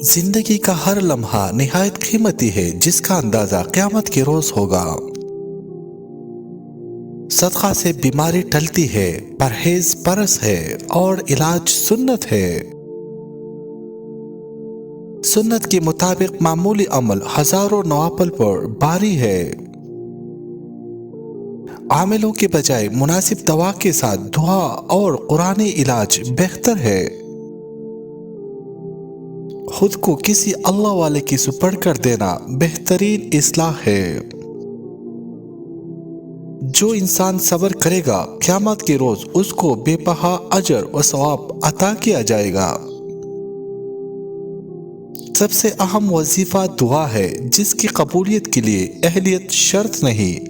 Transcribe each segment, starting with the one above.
زندگی کا ہر لمحہ نہایت قیمتی ہے جس کا اندازہ قیامت کے روز ہوگا۔ صدقہ سے بیماری ٹلتی ہے، پرہیز فرض ہے اور علاج سنت ہے۔ سنت کے مطابق معمولی عمل ہزاروں نوافل پر بھاری ہے۔ عاملوں کے بجائے مناسب دوا کے ساتھ دعا اور قرآنی علاج بہتر ہے۔ خود کو کسی اللہ والے کی سپرد کر دینا بہترین اصلاح ہے۔ جو انسان صبر کرے گا قیامت کے روز اس کو بے پناہ اجر و ثواب عطا کیا جائے گا۔ سب سے اہم وظیفہ دعا ہے جس کی قبولیت کے لیے اہلیت شرط نہیں۔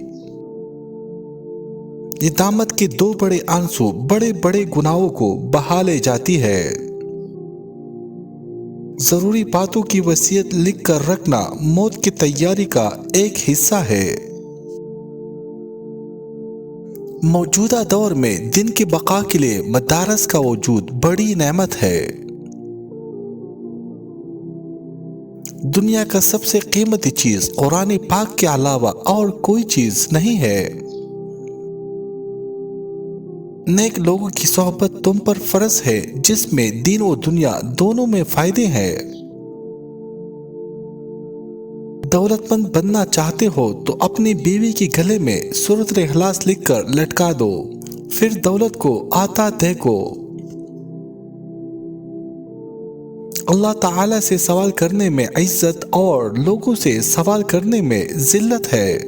ندامت کے دو بڑے آنسو بڑے بڑے گناہوں کو بہا لے جاتی ہے۔ ضروری باتوں کی وصیت لکھ کر رکھنا موت کی تیاری کا ایک حصہ ہے۔ موجودہ دور میں دین کی بقا کے لیے مدارس کا وجود بڑی نعمت ہے۔ دنیا کا سب سے قیمتی چیز قرآن پاک کے علاوہ اور کوئی چیز نہیں ہے۔ نیک لوگوں کی صحبت تم پر فرض ہے جس میں دین و دنیا دونوں میں فائدے ہیں۔ دولت مند بننا چاہتے ہو تو اپنی بیوی کے گلے میں سورۃ الاخلاص لکھ کر لٹکا دو، پھر دولت کو آتا دیکھو۔ اللہ تعالیٰ سے سوال کرنے میں عزت اور لوگوں سے سوال کرنے میں ذلت ہے۔